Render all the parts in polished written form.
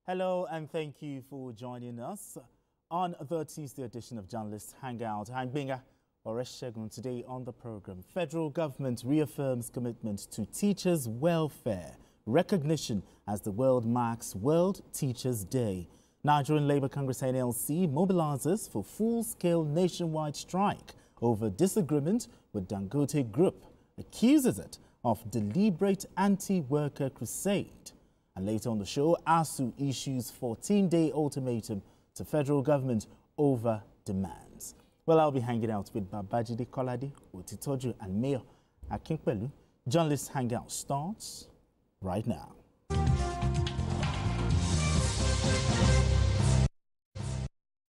Hello and thank you for joining us on the Tuesday edition of Journalist Hangout. I'm Binga Oreshegun. Today on the program, federal government reaffirms commitment to teachers' welfare recognition as the world marks World Teachers' Day. Nigerian Labour Congress NLC mobilizes for full-scale nationwide strike over disagreement with Dangote Group, accuses it of deliberate anti-worker crusade. And later on the show, ASU issues 14-day ultimatum to federal government over demands. Well, I'll be hanging out with Babajide Kolade, Otitoju, and Mayor Akinpelu. Journalist Hangout starts right now.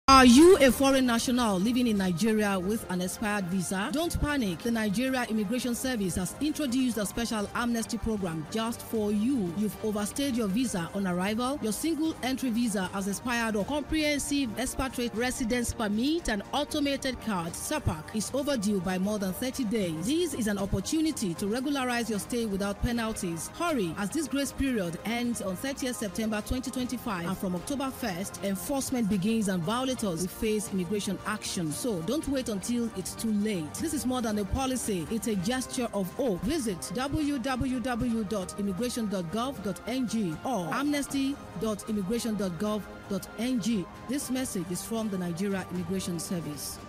Are you a foreign national living in Nigeria with an expired visa? Don't panic. The Nigeria Immigration Service has introduced a special amnesty program just for you. You've overstayed your visa on arrival, your single entry visa has expired, or comprehensive expatriate residence permit and automated card (SAPAC) is overdue by more than 30 days. This is an opportunity to regularize your stay without penalties. Hurry, as this grace period ends on 30th September 2025, and from October 1st, enforcement begins and violators will face immigration action. So don't wait until it's too late. This is more than a policy, it's a gesture of hope. Visit www.immigration.gov.ng or amnesty.immigration.gov.ng. This message is from the Nigeria Immigration Service.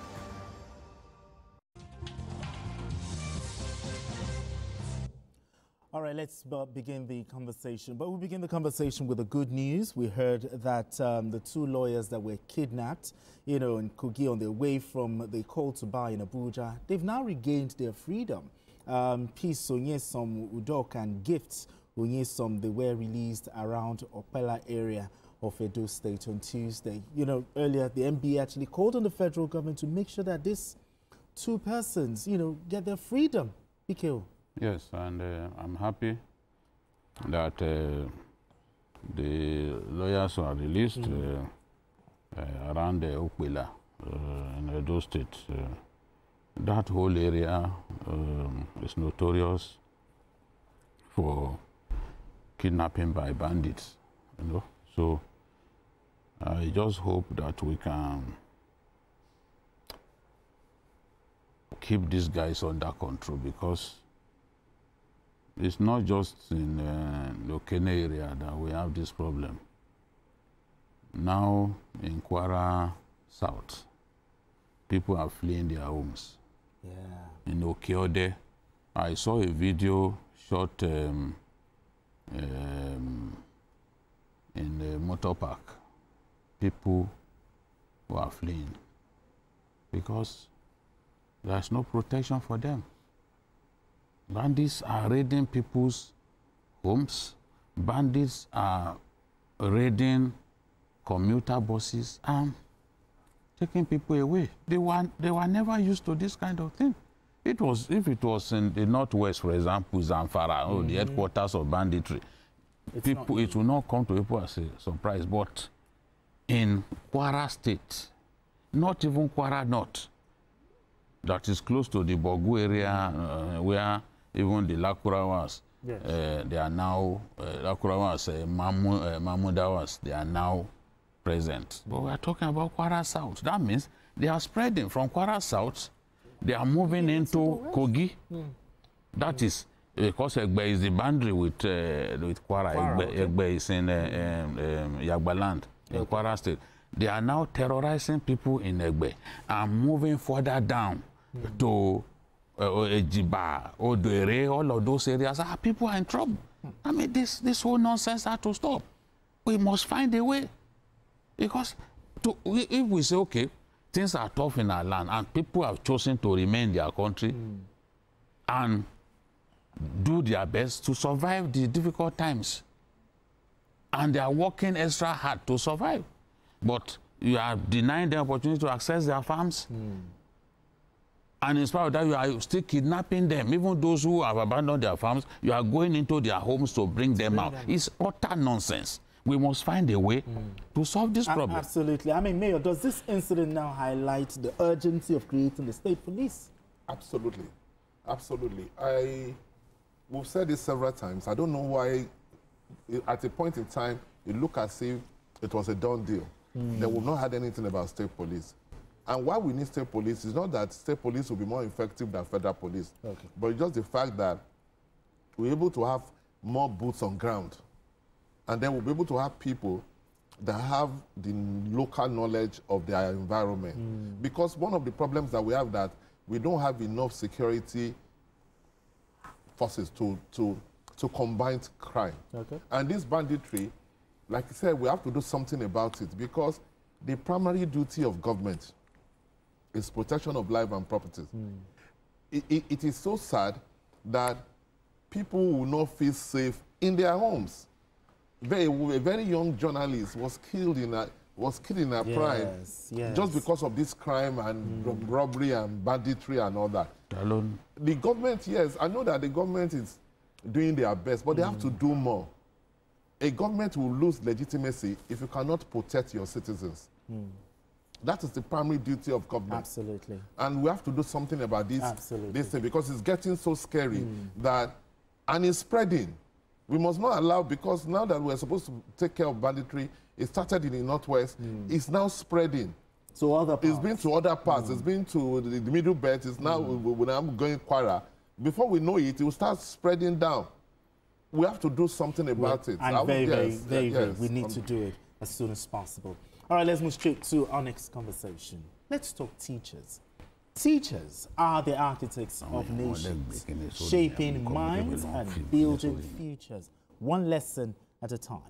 All right, let's begin the conversation. But we'll begin the conversation with the good news. We heard that the two lawyers that were kidnapped, in Kogi on their way from the call to bar in Abuja, they've now regained their freedom. Peace Onyesom Udok and Gifts Onyesom, they were released around Opela area of Edo State on Tuesday. Earlier the MBA actually called on the federal government to make sure that these two persons, get their freedom. Ikeo. Yes, and I'm happy that the lawyers were released around Opela in Edo State. That whole area is notorious for kidnapping by bandits, So I just hope that we can keep these guys under control, because it's not just in the Okene area that we have this problem. Now in Kwara South, people are fleeing their homes. Yeah. In Okeode, I saw a video shot in the motor park. People who are fleeing because there's no protection for them. Bandits are raiding people's homes. Bandits are raiding commuter buses and taking people away. They were never used to this kind of thing. If it was in the northwest, for example, Zamfara, the headquarters of banditry, it will not come to people as a surprise. But in Kwara State, not even Kwara North, that is close to the Bogu area, where even the Lakurawas, yes. They are now, Lakurawas, Mamudawas, they are now present. But we are talking about Kwara South. That means they are spreading from Kwara South, they are moving into Kogi. That is, because Egbe is the boundary with Kwara. Egbe is in Yagbaland, in Kwara State. They are now terrorizing people in Egbe and moving further down to Ejiba, Odere, all of those areas. People are in trouble. I mean, this whole nonsense has to stop. We must find a way. Because if we say, okay, things are tough in our land and people have chosen to remain in their country and do their best to survive the difficult times, and they are working extra hard to survive, but you are denying them opportunity to access their farms. And in spite of that, you are still kidnapping them. Even those who have abandoned their farms, you are going into their homes to bring them out. It's utter nonsense. We must find a way to solve this problem. Absolutely. I mean, Mayor, does this incident now highlight the urgency of creating the state police? Absolutely. Absolutely. We've said this several times. I don't know why at a point in time, it looked as if it was a done deal. They would not had anything about state police. And why we need state police is not that state police will be more effective than federal police, but it's just the fact that we're able to have more boots on ground. And then we'll be able to have people that have the local knowledge of their environment. Because one of the problems that we have that we don't have enough security forces to combat crime. And this banditry, like I said, we have to do something about it because the primary duty of government is protection of life and property. It is so sad that people will not feel safe in their homes. A very young journalist was killed in a prime just because of this crime and robbery and banditry and all that. Alone. The government, yes, I know that the government is doing their best, but they have to do more. A government will lose legitimacy if you cannot protect your citizens. That is the primary duty of government. Absolutely. And we have to do something about this thing because it's getting so scary and it's spreading. We must not allow, because now that we're supposed to take care of banditry, it started in the Northwest, it's now spreading. So other parts. It's been to other parts, it's been to the Middle Belt, it's now when I'm going Kwara. Before we know it, it will start spreading down. We have to do something about it. And very, we need to do it as soon as possible. All right, let's move straight to our next conversation. Let's talk teachers. Teachers are the architects of nations, shaping minds and building futures, one lesson at a time.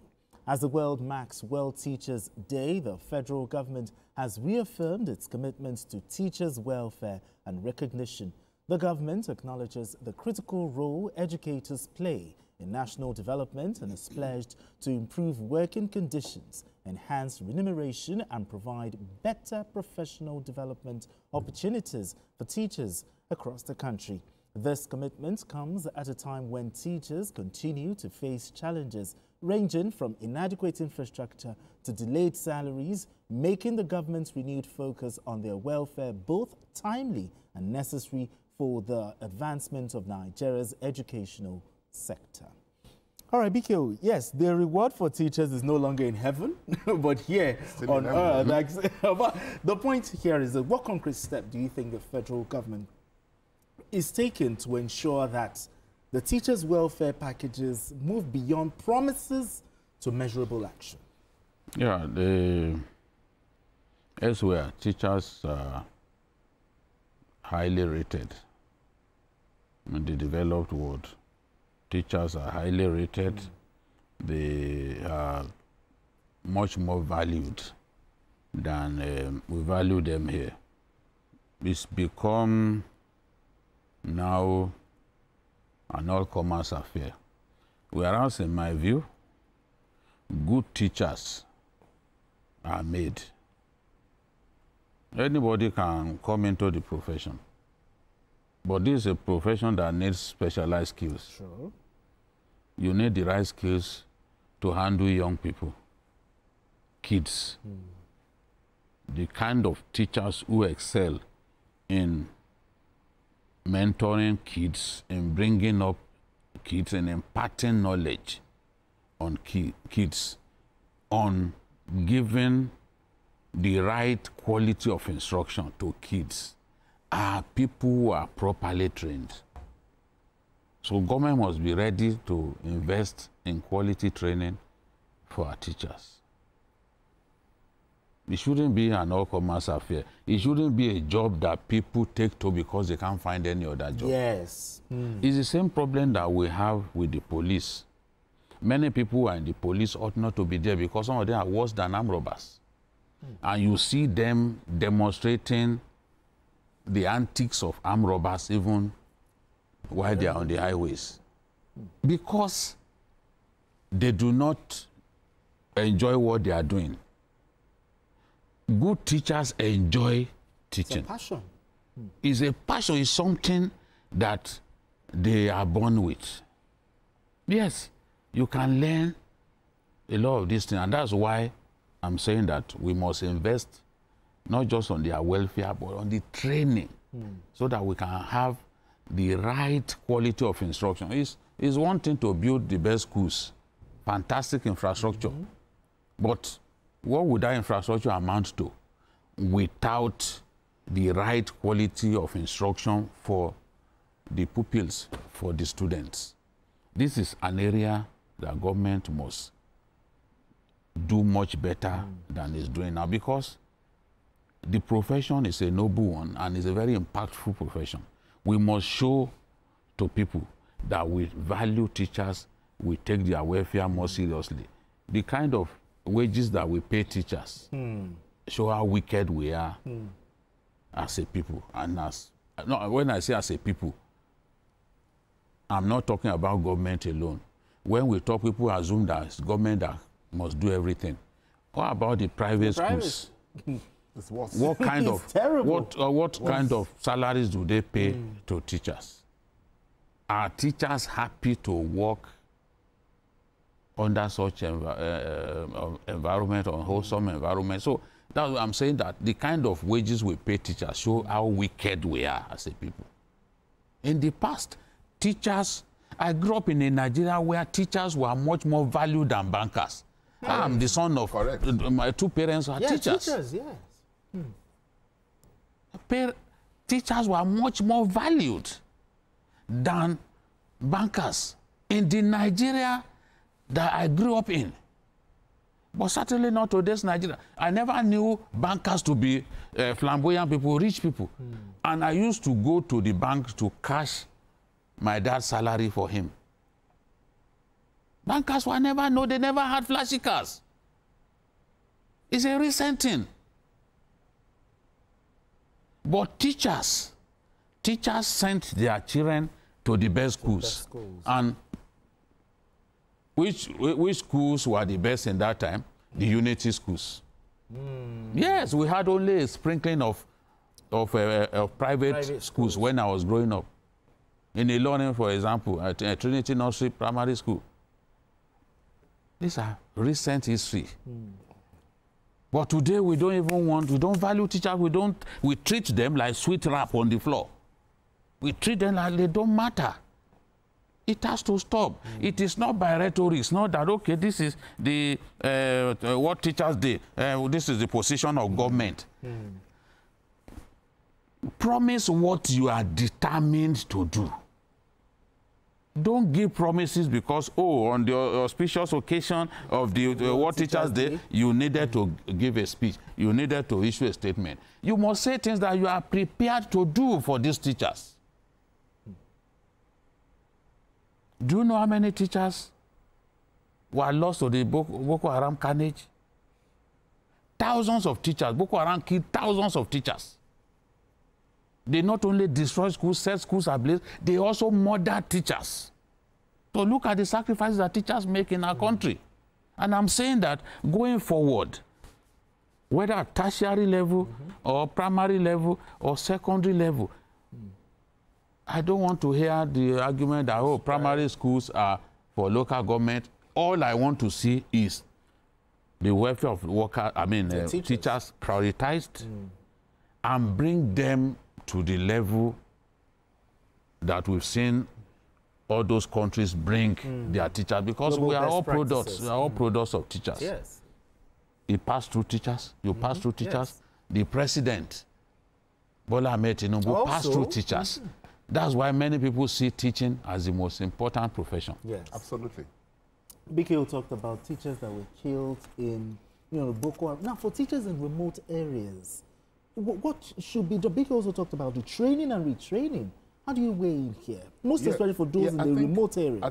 As the world marks World Teachers' Day, the federal government has reaffirmed its commitment to teachers' welfare and recognition. The government acknowledges the critical role educators play in national development and has pledged to improve working conditions, enhance remuneration and provide better professional development opportunities for teachers across the country. This commitment comes at a time when teachers continue to face challenges ranging from inadequate infrastructure to delayed salaries, making the government's renewed focus on their welfare both timely and necessary for the advancement of Nigeria's educational sector. All right, BKO, yes, the reward for teachers is no longer in heaven, but here on earth. But the point here is that what concrete step do you think the federal government is taking to ensure that the teachers' welfare packages move beyond promises to measurable action? Yeah, elsewhere, teachers are highly rated in the developed world. Teachers are highly rated. They are much more valued than we value them here. It's become now an all-comers affair. Whereas, in my view, good teachers are made. Anybody can come into the profession, but this is a profession that needs specialized skills. Sure. You need the right skills to handle young people, kids. The kind of teachers who excel in mentoring kids, in bringing up kids, and imparting knowledge on kids, on giving the right quality of instruction to kids, are people who are properly trained. So government must be ready to invest in quality training for our teachers. It shouldn't be an all-comers affair. It shouldn't be a job that people take to because they can't find any other job. Yes. It's the same problem that we have with the police. Many people who are in the police ought not to be there because some of them are worse than armed robbers. And you see them demonstrating the antics of armed robbers even while they are on the highways. Because they do not enjoy what they are doing. Good teachers enjoy teaching. It's a passion. It's a passion. It's something that they are born with. Yes, you can learn a lot of these things. And that's why I'm saying that we must invest not just on their welfare, but on the training so that we can have the right quality of instruction. It's one thing to build the best schools, fantastic infrastructure, But what would that infrastructure amount to without the right quality of instruction for the pupils, for the students? This is an area that government must do much better than it's doing now, because the profession is a noble one and is a very impactful profession. We must show to people that we value teachers, we take their welfare more seriously. The kind of wages that we pay teachers show how wicked we are as a people. And when I say as a people, I'm not talking about government alone. When we talk, people assume that it's government that must do everything. What about the private schools? It's worse. What kind of what kind of salaries do they pay to teachers? Are teachers happy to work under such environment, unwholesome environment? So that's why I'm saying that the kind of wages we pay teachers show how wicked we are as a people. In the past, teachers, I grew up in a Nigeria where teachers were much more valued than bankers. I'm the son of my two parents are teachers. Teachers, yes. Teachers were much more valued than bankers in the Nigeria that I grew up in. But certainly not today's Nigeria. I never knew bankers to be flamboyant people, rich people. And I used to go to the bank to cash my dad's salary for him. Bankers were never known, they never had flashy cars. It's a recent thing. But teachers sent their children to the best schools. And which schools were the best in that time? The Unity schools. Yes, we had only a sprinkling of private schools when I was growing up. In Ilorin, for example, at Trinity Nursery Primary School. These are recent history. But today we don't value teachers, we treat them like sweet wrap on the floor. We treat them like they don't matter. It has to stop. It is not by rhetoric. It's not that, okay, this is the what teachers did. This is the position of government. Promise what you are determined to do. Don't give promises because, on the auspicious occasion of the what teachers did, you needed to give a speech. You needed to issue a statement. You must say things that you are prepared to do for these teachers. Do you know how many teachers were lost to the Boko Haram carnage? Thousands of teachers. Boko Haram killed thousands of teachers. They not only destroy schools, set schools ablaze, they also murder teachers. So look at the sacrifices that teachers make in our country. And I'm saying that going forward, whether at tertiary level or primary level or secondary level, I don't want to hear the argument that, primary schools are for local government. All I want to see is the welfare of teachers prioritized and bring them to the level that we've seen all those countries bring their teachers, because we are all products. We are all products of teachers. Yes. You pass through teachers. You pass through teachers. Yes. The president, Bola Ahmed Tinubu, passed through teachers. That's why many people see teaching as the most important profession. Yes, absolutely. BKO talked about teachers that were killed in, Boko Haram. Now, for teachers in remote areas, what should be done? BKO also talked about the training and retraining. How do you weigh in here? Most especially for those in the remote areas. I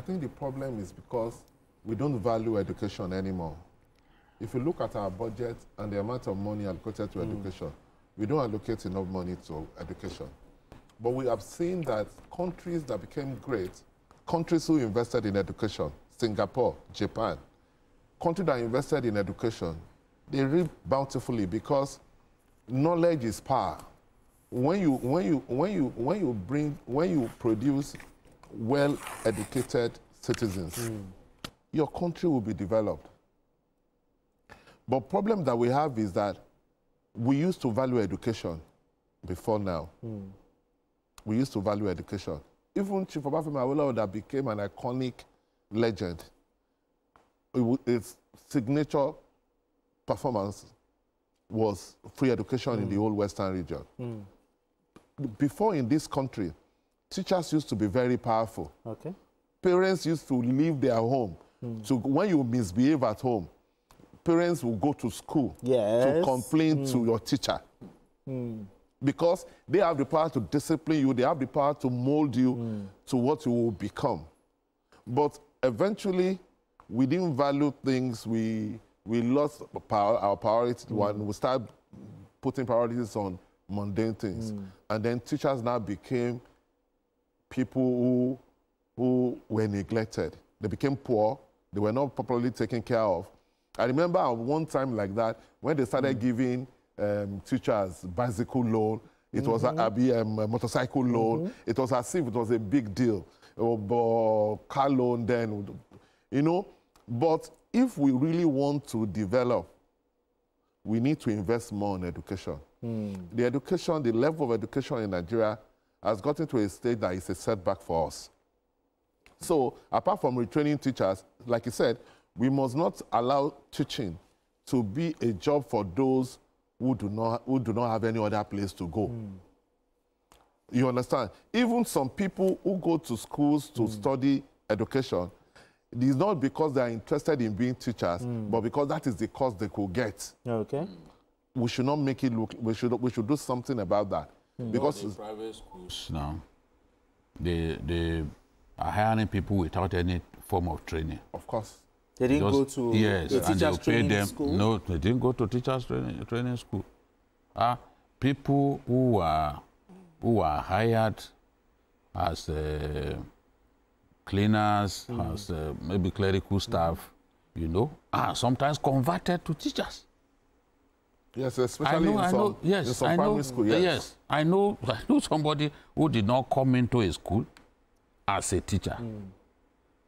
think the problem is because we don't value education anymore. If you look at our budget and the amount of money allocated to education, we don't allocate enough money to education. But we have seen that countries that became great, countries who invested in education, Singapore, Japan, countries that invested in education, they reap bountifully because knowledge is power. When you produce well-educated citizens, your country will be developed. But problem that we have is that we used to value education before now. We used to value education. Even Chief Obafemi Awolowo that became an iconic legend, it's signature performance was free education in the whole Western region. Before in this country, teachers used to be very powerful. Okay. Parents used to leave their home. So when you misbehave at home, parents will go to school to complain to your teacher. Because they have the power to discipline you, they have the power to mold you to what you will become. But eventually, we didn't value things. We lost our priority when we started putting priorities on mundane things. And then teachers now became people who were neglected. They became poor. They were not properly taken care of. I remember at one time like that, when they started giving teachers bicycle loan, it was a motorcycle loan. It was as if it was a big deal. Or car loan then, you know. But if we really want to develop, we need to invest more in education. The education, the level of education in Nigeria has gotten to a stage that is a setback for us. So apart from retraining teachers, like you said, we must not allow teaching to be a job for those who do not have any other place to go. You understand? Even some people who go to schools to study education, it is not because they are interested in being teachers, but because that is the course they could get. Okay. We should not make it look, we should do something about that. Because the private schools now, they are hiring people without any form of training. Of course. They didn't go to the teachers training school? No, they didn't go to teachers training school. People who are hired as cleaners, as maybe clerical staff, you know, are sometimes converted to teachers. Yes, especially in some primary school. Yes, I know somebody who did not come into a school as a teacher.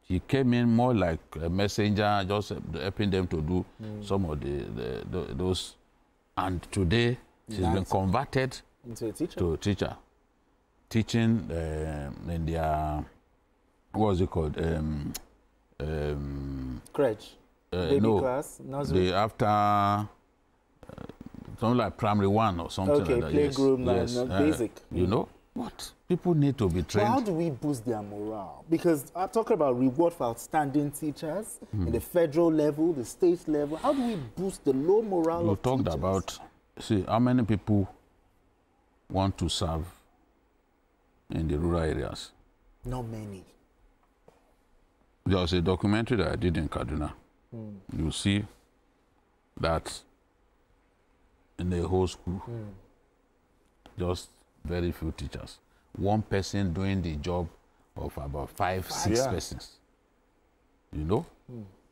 He came in more like a messenger, just helping them to do some of those. And today, she's been converted to a teacher. Teaching in their, what's it called? Crèche. Baby class? Nursery? After something like primary 1 or something like that. Playgroup, basic. You know? What? People need to be trained. Well, how do we boost their morale? Because I'm talking about reward for outstanding teachers in the federal level, the state level. How do we boost the low morale of teachers? You talked about, see, how many people want to serve in the rural areas? Not many. There was a documentary that I did in Kaduna. You see that in the whole school, just very few teachers. One person doing the job of about 5, 6 persons. You know?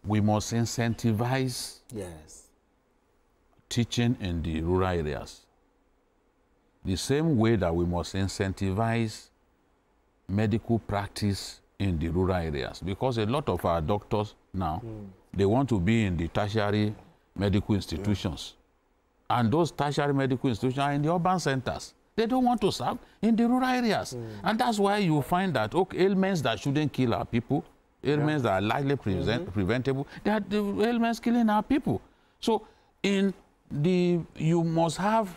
We must incentivize teaching in the rural areas. The same way that we must incentivize medical practice in the rural areas. Because a lot of our doctors now, they want to be in the tertiary medical institutions. And those tertiary medical institutions are in the urban centers. They don't want to serve in the rural areas. And that's why you find that ailments that shouldn't kill our people, ailments that are likely preventable, they are the ailments killing our people. So you must have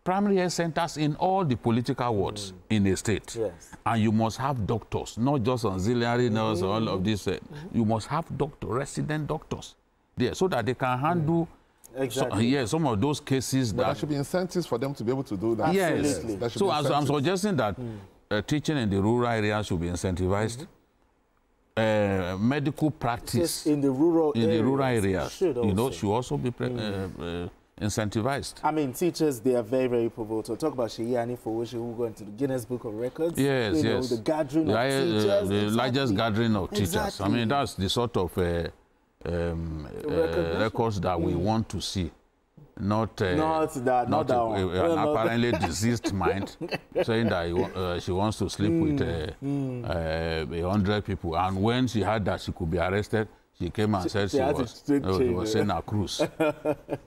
primary health centers in all the political wards in a state. And you must have doctors, not just auxiliary nurses, all of this. You must have resident doctors there so that they can handle some of those cases. But there should be incentives for them to be able to do that. Yes. So I'm suggesting that teaching in the rural areas should be incentivized. Medical practice in the rural areas should also be incentivized. I mean, teachers, they are very, very pivotal. Talk about Sheyani Fowoshe, who go into the Guinness Book of Records. Yes, the gathering of teachers. The largest gathering of teachers. I mean, that's the sort of records that we want to see. Not an apparently diseased mind saying that she wants to sleep with 100 people. And when she heard that she could be arrested, she came and said she was saying a cruise.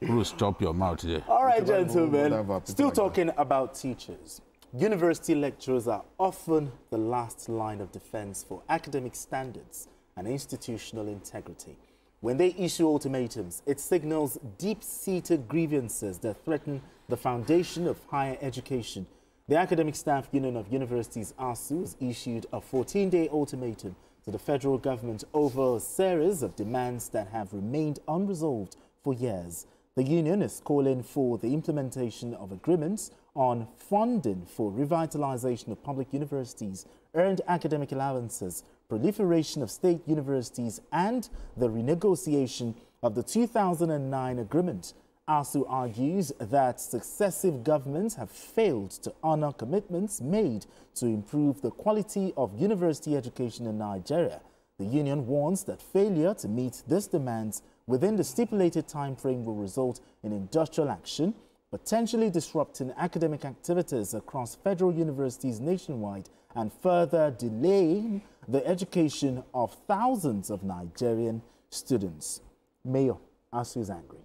Cruise, chop your mouth there. All right, gentlemen. Still talking about teachers. University lecturers are often the last line of defense for academic standards and institutional integrity. When they issue ultimatums, it signals deep-seated grievances that threaten the foundation of higher education. The Academic Staff Union of Universities, ASU, has issued a 14-day ultimatum to the federal government over a series of demands that have remained unresolved for years. The union is calling for the implementation of agreements on funding for revitalization of public universities, earned academic allowances, proliferation of state universities, and the renegotiation of the 2009 agreement. ASU argues that successive governments have failed to honor commitments made to improve the quality of university education in Nigeria. The union warns that failure to meet these demands within the stipulated time frame will result in industrial action, potentially disrupting academic activities across federal universities nationwide and further delaying the education of thousands of Nigerian students. Mayor, ASU is angry.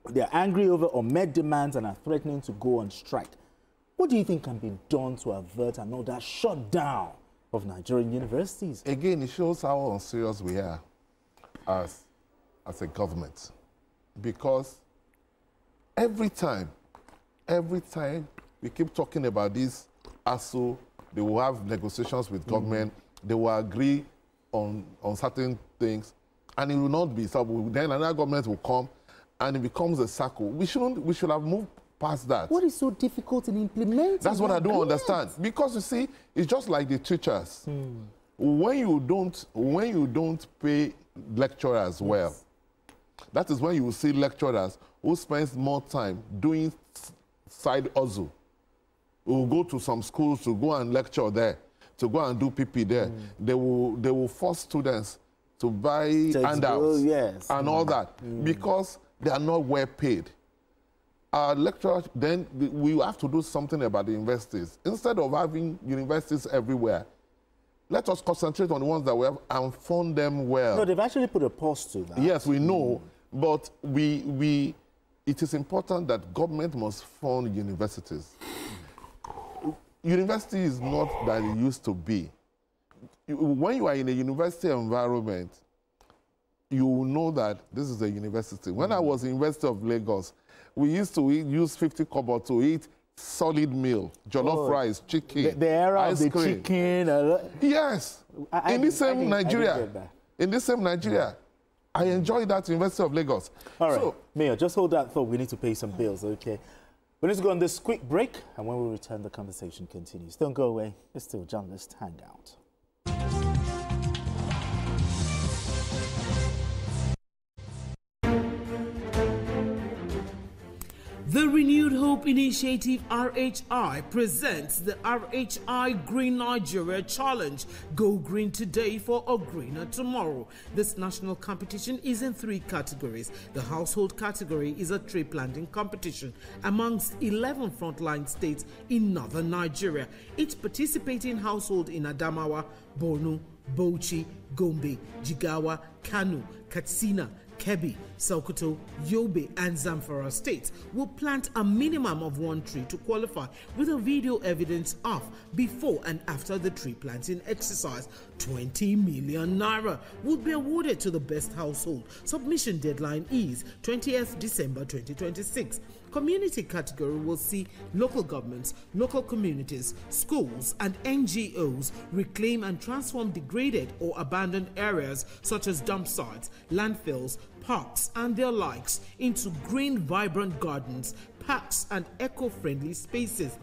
They are angry over unmet demands and are threatening to go on strike. What do you think can be done to avert another shutdown of Nigerian universities? Again, it shows how unserious we are as a government. Because every time we keep talking about this ASU, they will have negotiations with government, they will agree on certain things, and it will not be so. Then another government will come, and it becomes a circle. We should have moved past that. What is so difficult in implementing? That's what I don't understand. Because you see, it's just like the teachers. When you don't pay lecturers well, that is when you will see lecturers who spend more time doing side hustle, who will go to some schools to go and lecture there, to go and do PP there. They will force students to buy handouts and all that because they are not well paid. Lecturers, then we have to do something about the universities. Instead of having universities everywhere, let us concentrate on the ones that we have and fund them well. No, they've actually put a pause to that. Yes, we know, but it is important that government must fund universities. University is not that it used to be. When you are in a university environment, you will know that this is a university. When I was in University of Lagos, we used to use 50 kobo to eat solid meal, jollof rice, chicken, the era ice of the cream. chicken. Yes, in this same Nigeria, I enjoyed that University of Lagos. All right, so, Mayor, just hold that thought. We need to pay some bills, okay? We need to go on this quick break, and when we return, the conversation continues. Don't go away. It's still Journalist Hangout. The Renewed Hope Initiative RHI presents the RHI Green Nigeria Challenge. Go green today for a greener tomorrow. This national competition is in 3 categories. The household category is a tree planting competition amongst 11 frontline states in northern Nigeria. Each participating household in Adamawa, Borno, Bauchi, Gombe, Jigawa, Kano, Katsina, Kebbi, Sokoto, Yobe, and Zamfara states will plant a minimum of 1 tree to qualify, with a video evidence of before and after the tree planting exercise. 20 million naira will be awarded to the best household. Submission deadline is 20th December 2026. Community category will see local governments, local communities, schools, and NGOs reclaim and transform degraded or abandoned areas such as dump sites, landfills, parks, and their likes into green, vibrant gardens, parks, and eco-friendly spaces.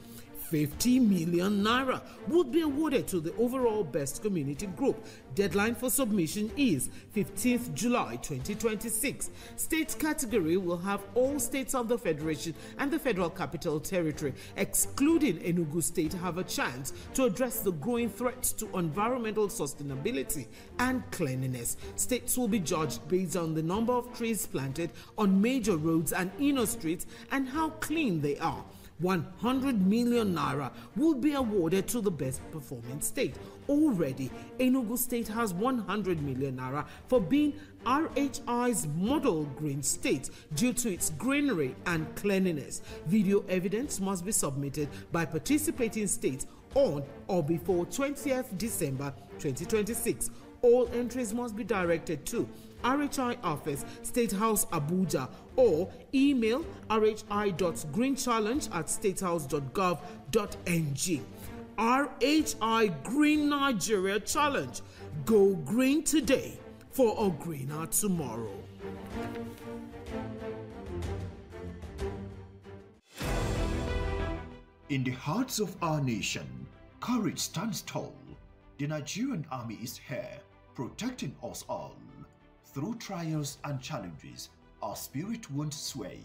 50 million naira would be awarded to the overall best community group. Deadline for submission is 15th July 2026. State category will have all states of the Federation and the Federal Capital Territory, excluding Enugu State, have a chance to address the growing threats to environmental sustainability and cleanliness. States will be judged based on the number of trees planted on major roads and inner streets and how clean they are. 100 million naira will be awarded to the best performing state. Already, Enugu State has 100 million naira for being RHI's model green state due to its greenery and cleanliness. Video evidence must be submitted by participating states on or before 20th December 2026. All entries must be directed to RHI Office, State House, Abuja, or email rhi.greenchallenge@statehouse.gov.ng. RHI Green Nigeria Challenge. Go green today for a greener tomorrow. In the hearts of our nation, courage stands tall. The Nigerian Army is here, protecting us all. Through trials and challenges, our spirit won't sway.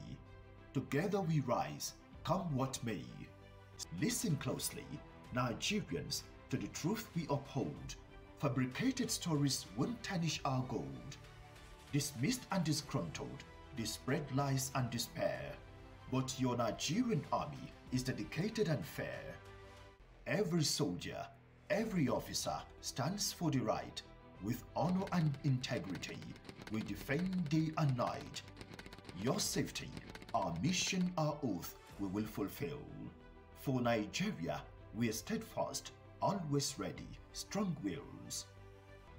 Together we rise, come what may. Listen closely, Nigerians, to the truth we uphold. Fabricated stories won't tarnish our gold. Dismissed and disgruntled, they spread lies and despair. But your Nigerian army is dedicated and fair. Every soldier, every officer stands for the right. With honor and integrity, we defend day and night. Your safety, our mission, our oath, we will fulfill. For Nigeria, we are steadfast, always ready, strong wills.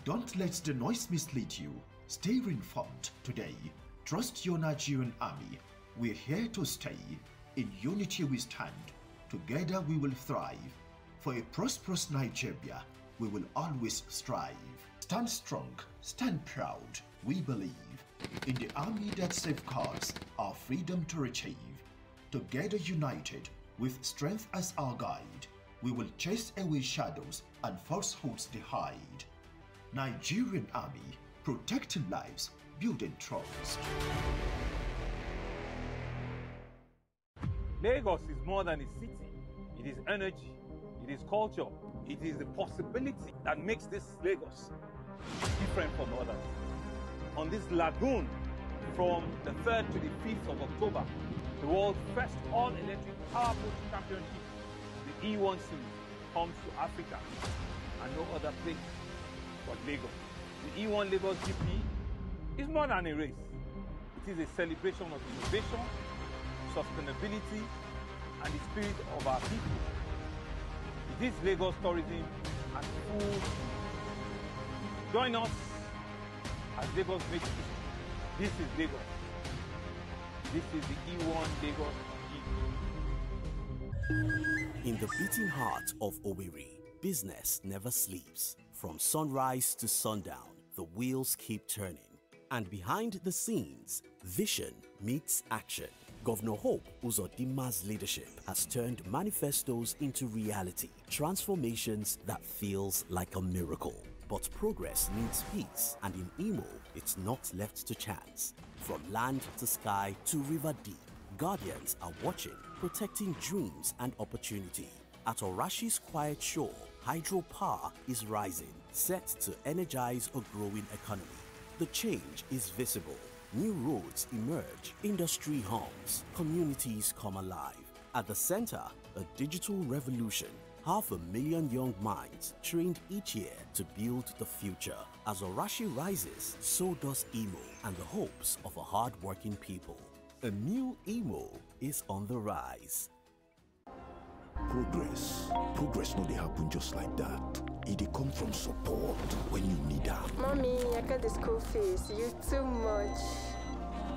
Don't let the noise mislead you. Stay informed today. Trust your Nigerian army. We're here to stay. In unity we stand. Together we will thrive. For a prosperous Nigeria, we will always strive. Stand strong, stand proud. We believe in the army that safeguards our freedom to achieve. Together united, with strength as our guide, we will chase away shadows and falsehoods to hide. Nigerian Army, protecting lives, building trust. Lagos is more than a city. It is energy, it is culture, it is the possibility that makes this Lagos different from others. On this lagoon, from the 3rd to the 5th of October, the world's first all-electric powerboat championship, the E1 series, comes to Africa and no other place but Lagos. The E1 Lagos GP is more than a race. It is a celebration of innovation, sustainability, and the spirit of our people. It is Lagos tourism and food. Join us as Lagos makes history. This is Lagos. This is the E1 Lagos GP. In the beating heart of Owerri, business never sleeps. From sunrise to sundown, the wheels keep turning. And behind the scenes, vision meets action. Governor Hope Uzodimma's leadership has turned manifestos into reality, transformations that feels like a miracle. But progress needs peace, and in Imo, it's not left to chance. From land to sky to river deep, Guardians are watching, protecting dreams and opportunity. At Orashi's quiet shore, hydropower is rising, set to energize a growing economy. The change is visible. New roads emerge, industry hums, communities come alive. At the center, a digital revolution. 500,000 young minds trained each year to build the future. As Orashi rises, so does Imo and the hopes of a hard-working people. A new Imo is on the rise. Progress no dey happen just like that. It dey come from support when you need am. Mommy, I got the school fees. You too much.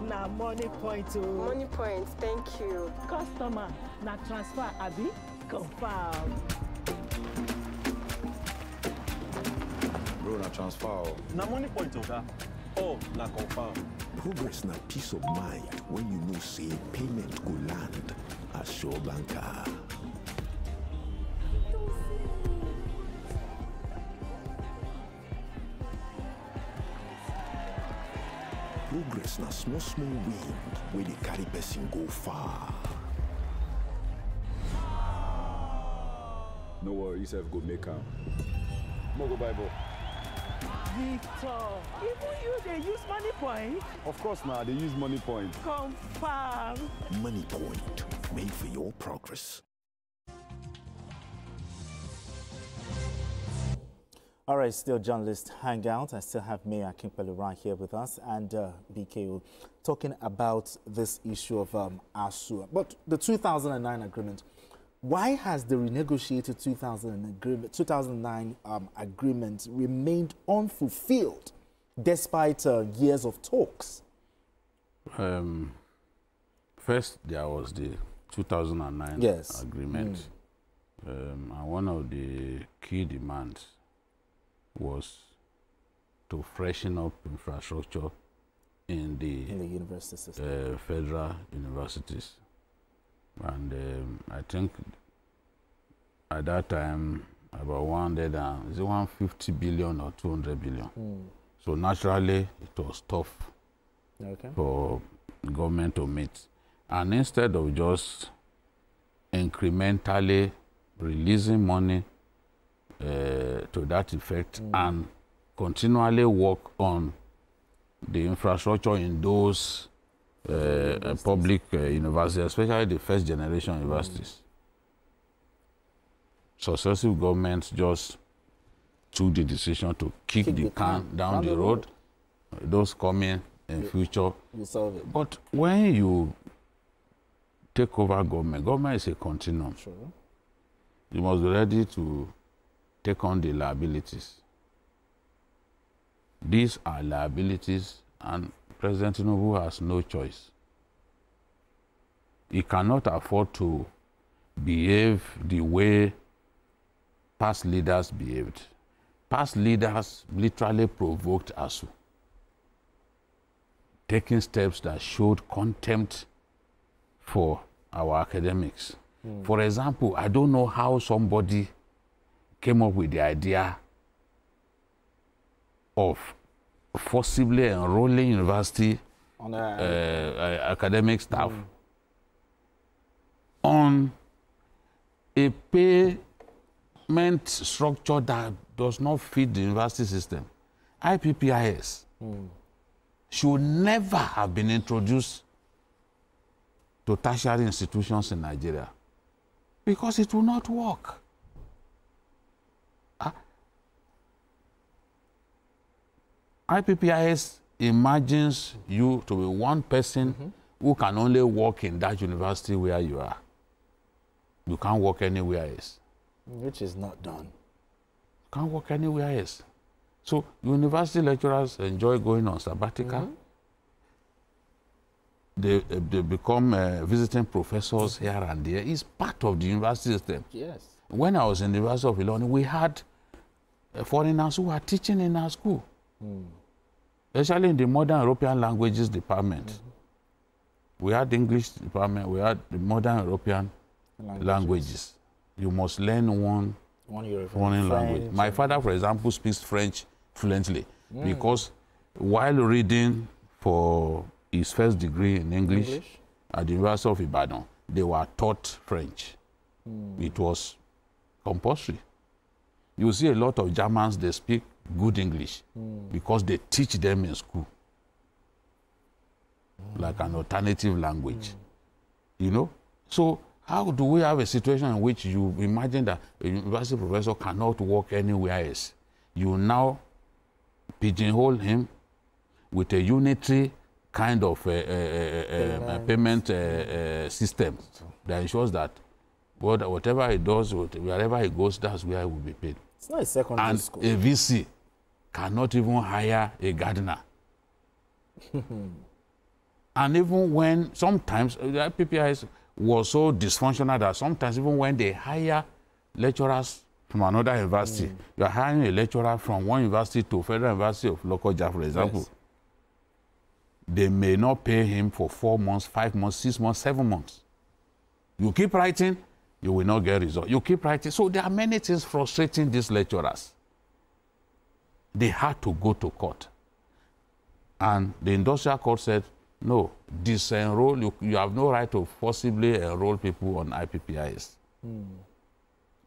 Na money point oh. Money point, thank you. Customer, na transfer abi? Confirm. Bro, na transfer. Na money point oga. Oh, na confirm. Progress na peace of mind when you know say payment go land at Sure Banker. Progress na small wind where they carry person go far. No worry, yourself go make am. Mo go buy ball. Victor, even you they use money point? Of course now, they use money point. Confirm. Money point, made for your progress. All right, still journalist Hangout. I still have Mayor Kimpelu right here with us and BKO talking about this issue of ASUA. But the 2009 agreement Why has the renegotiated 2009 agreement remained unfulfilled despite years of talks? First, there was the 2009 agreement. And one of the key demands was to freshen up infrastructure in the university system. Federal universities. And I think at that time, about 150 billion or 200 billion. So naturally, it was tough for the government to meet. And instead of just incrementally releasing money to that effect and continually work on the infrastructure in those public universities, especially the first generation universities. Successive governments just took the decision to kick the can down the road. Those coming in future. But when you take over government is a continuum. Sure. You must be ready to take on the liabilities. These are liabilities, and President Tinubu has no choice. He cannot afford to behave the way past leaders behaved. Past leaders literally provoked ASU, taking steps that showed contempt for our academics. For example, I don't know how somebody came up with the idea of forcibly enrolling university academic staff on a payment structure that does not fit the university system. IPPIS should never have been introduced to tertiary institutions in Nigeria because it will not work. IPPIS imagines you to be one person who can only work in that university where you are. You can't work anywhere else. Which is not done. You can't work anywhere else. So university lecturers enjoy going on sabbatical. They become visiting professors here and there. It's part of the university system. Yes. When I was in the University of Illinois, we had foreigners who were teaching in our school. Especially in the modern European languages department. We had the English department, we had the modern European languages. You must learn one foreign language. My father, for example, speaks French fluently because while reading for his first degree in English at the University of Ibadan, they were taught French. It was compulsory. You see a lot of Germans, they speak good English because they teach them in school like an alternative language. You know? So how do we have a situation in which you imagine that a university professor cannot work anywhere else? You now pigeonhole him with a unitary kind of payment system that ensures that whatever he does, wherever he goes, that's where he will be paid. It's not a secondary school. And a VC cannot even hire a gardener. And even when sometimes the IPPIS was so dysfunctional that sometimes even when they hire lecturers from another university, you are hiring a lecturer from one university to Federal University of Lokoja, for example. They may not pay him for 4 months, 5 months, 6 months, 7 months. You keep writing, you will not get results. You keep writing. So there are many things frustrating these lecturers. They had to go to court. And the industrial court said, no, disenroll, you have no right to forcibly enroll people on IPPIS.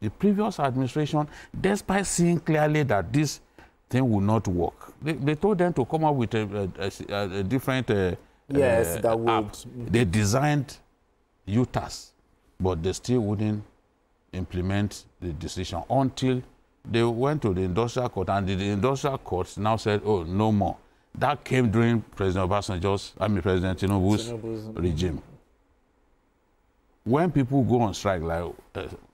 The previous administration, despite seeing clearly that this thing will not work, they told them to come up with a different that would. app. They designed UTAS, but they still wouldn't implement the decision until they went to the industrial court, and the industrial court now said, oh, no more. That came during President Obasanjo's, President Tinubu's regime. when people go on strike, like,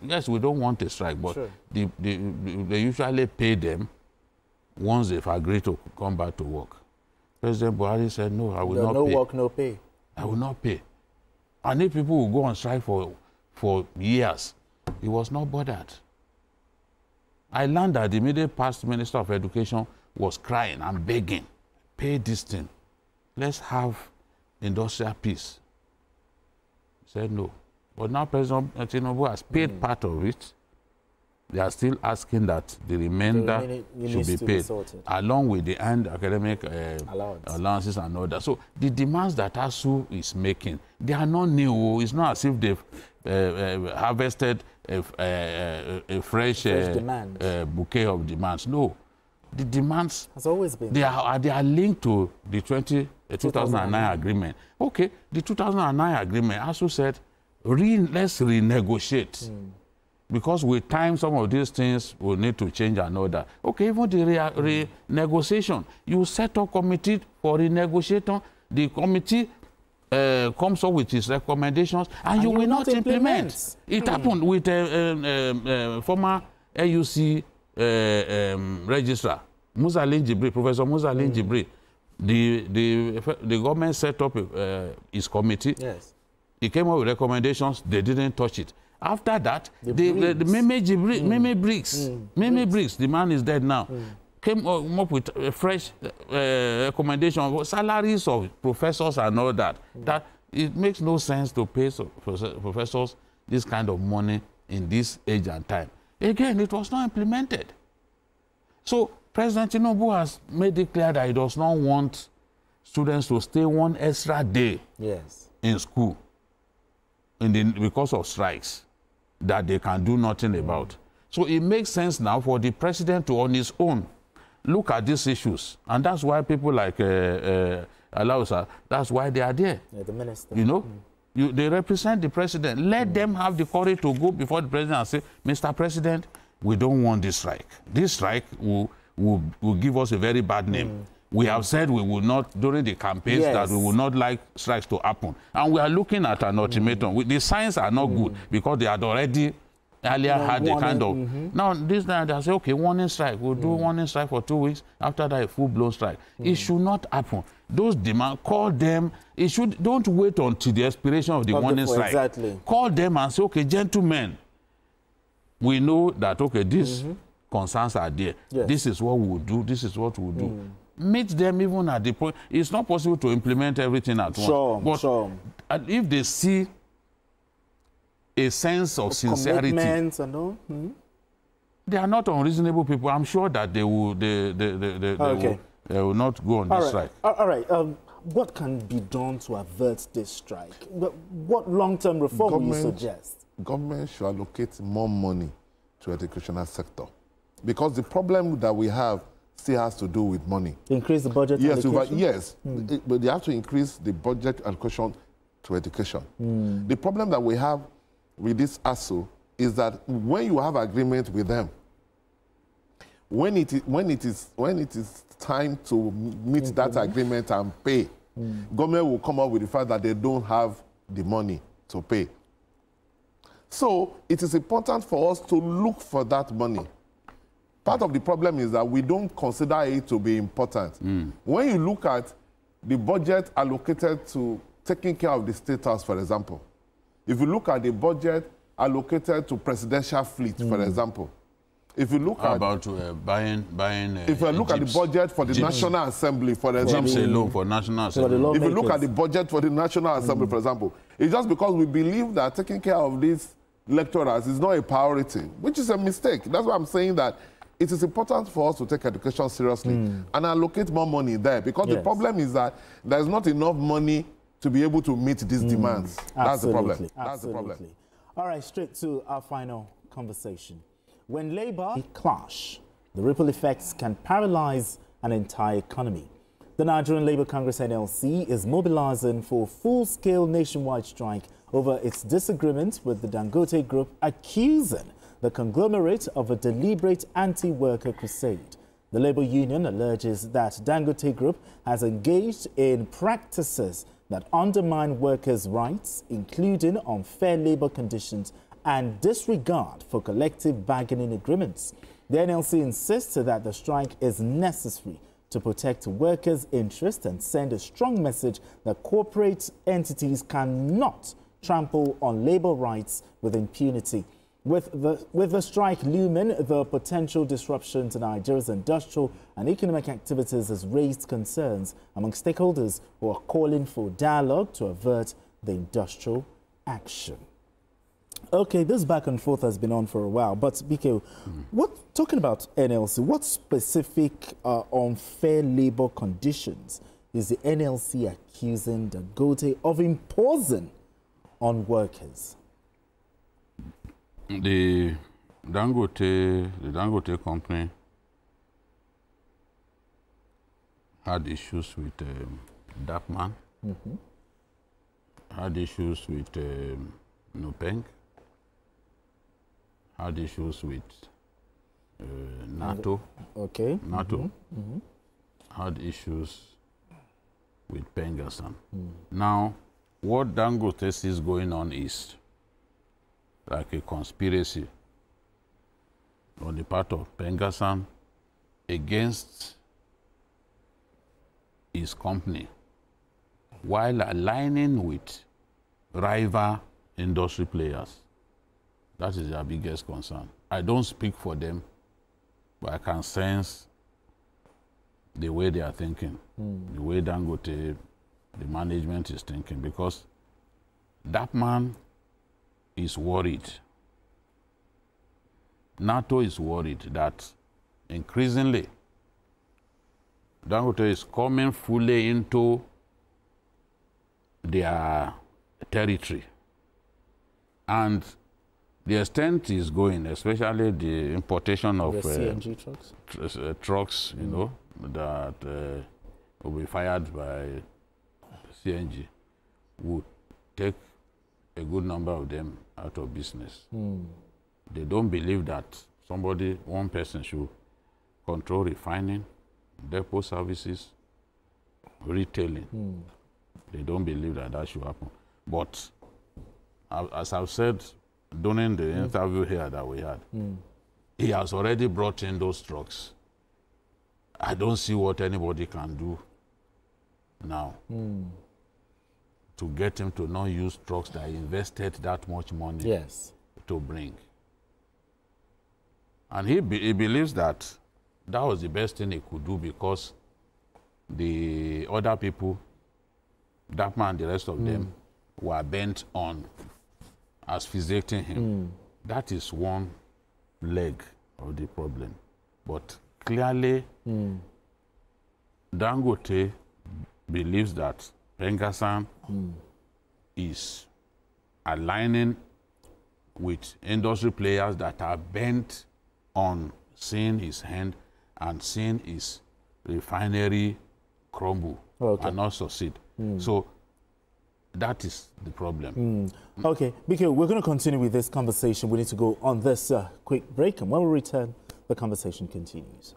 yes, we don't want a strike, but sure. they usually pay them once they've agreed to come back to work. President Buhari said, no, I will not pay. No work, no pay. I will not pay. And if people will go on strike for years, he was not bothered. I learned that the immediate past Minister of Education was crying and begging, pay this thing. Let's have industrial peace. He said no. But now President Tinubu has paid part of it. They are still asking that the remainder should be paid, along with the academic allowances and all that. So the demands that ASU is making, they are not new. It's not as if they've harvested a fresh bouquet of demands. No. The demands has always been. They are linked to the 2009 agreement. Okay, the 2009 agreement, ASU said, let's renegotiate. Because with time, some of these things will need to change and all that. Okay, even the renegotiation, you set up committee for renegotiation. The committee comes up with its recommendations, and you will not implement. It happened with former AUC registrar, Musalin Jibri, Professor Musalin Jibri. The government set up its committee. Yes. It came up with recommendations. They didn't touch it. After that, the Meme Briggs, the man is dead now, came up with a fresh recommendation, salaries of professors and all that. That it makes no sense to pay professors this kind of money in this age and time. Again, it was not implemented. So President Tinubu has made it clear that he does not want students to stay one extra day in school because of strikes that they can do nothing about. So it makes sense now for the president to, on his own, look at these issues. And that's why people like Alausa, that's why they are there. Yeah, the minister. You know, they represent the president. Let them have the courage to go before the president and say, Mr. President, we don't want this strike. This strike will give us a very bad name. We have said we will not, during the campaigns, that we will not like strikes to happen. And we are looking at an ultimatum. The signs are not good because they had already earlier had a kind of... Now, this time they say, okay, warning strike. We'll do warning strike for 2 weeks. After that, a full-blown strike. It should not happen. Those demands, call them. Don't wait until the expiration of the warning strike. Exactly. Call them and say, okay, gentlemen, we know that, okay, these concerns are there. Yes. This is what we'll do. This is what we'll do. Meet them even at the point. It's not possible to implement everything at once. But if they see a sense of sincerity, and all, they are not unreasonable people. I'm sure that they will. They will not go on this strike. All right. What can be done to avert this strike? What long-term reform will you suggest? Government should allocate more money to the educational sector, because the problem that we have still has to do with money. Increase the budget. Yes, but they have to increase the budget allocation to education. The problem that we have with this ASU is that when you have agreement with them, when it is time to meet that agreement and pay, government will come up with the fact that they don't have the money to pay. So it is important for us to look for that money. Part of the problem is that we don't consider it to be important. When you look at the budget allocated to taking care of the State House, for example, if you look at the budget allocated to presidential fleet, for example, if you look at buying if you look at the budget for the National Assembly, for example, alone for National Assembly. If you look at the budget for the National Assembly, for example, it's just because we believe that taking care of these lecturers is not a priority, which is a mistake. That's why I'm saying that it is important for us to take education seriously and allocate more money there, because the problem is that there's not enough money to be able to meet these demands. That's the problem. That's the problem. All right, straight to our final conversation. When Labour clash, the ripple effects can paralyze an entire economy. The Nigerian Labour Congress NLC is mobilizing for a full-scale nationwide strike over its disagreement with the Dangote Group, accusing the conglomerate of a deliberate anti-worker crusade. The Labour Union alleges that Dangote Group has engaged in practices that undermine workers' rights, including unfair labor conditions and disregard for collective bargaining agreements. The NLC insisted that the strike is necessary to protect workers' interests and send a strong message that corporate entities cannot trample on labor rights with impunity. With the strike looming, the potential disruption to Nigeria's industrial and economic activities has raised concerns among stakeholders who are calling for dialogue to avert the industrial action. Okay, this back and forth has been on for a while, but BK, talking about NLC, what specific unfair labor conditions is the NLC accusing Dangote of imposing on workers? The Dangote company had issues with Dapman, had issues with Nupeng, had issues with NATO. Okay. NATO had issues with Pengassan. Now, what Dangote sees going on is like a conspiracy on the part of Pengassan against his company, while aligning with rival industry players. That is their biggest concern. I don't speak for them, but I can sense the way they are thinking, the way Dangote, the management is thinking, because that man is worried. NATO is worried that increasingly Dangote is coming fully into their territory. And the extent is going, especially the importation of CNG trucks, trucks, you know, that will be fired by CNG, would take a good number of them out of business. They don't believe that one person should control refining, depot services, retailing. They don't believe that that should happen. But as I've said during the interview here that we had, he has already brought in those trucks. I don't see what anybody can do now to get him to not use trucks that invested that much money to bring. And he believes that that was the best thing he could do, because the other people, that man, the rest of them, were bent on asphyxiating him. That is one leg of the problem. But clearly, Dangote believes that Pengassan is aligning with industry players that are bent on seeing his hand and seeing his refinery crumble and not succeed. So that is the problem. Okay, BK, we're going to continue with this conversation. We need to go on this quick break, and when we return, the conversation continues.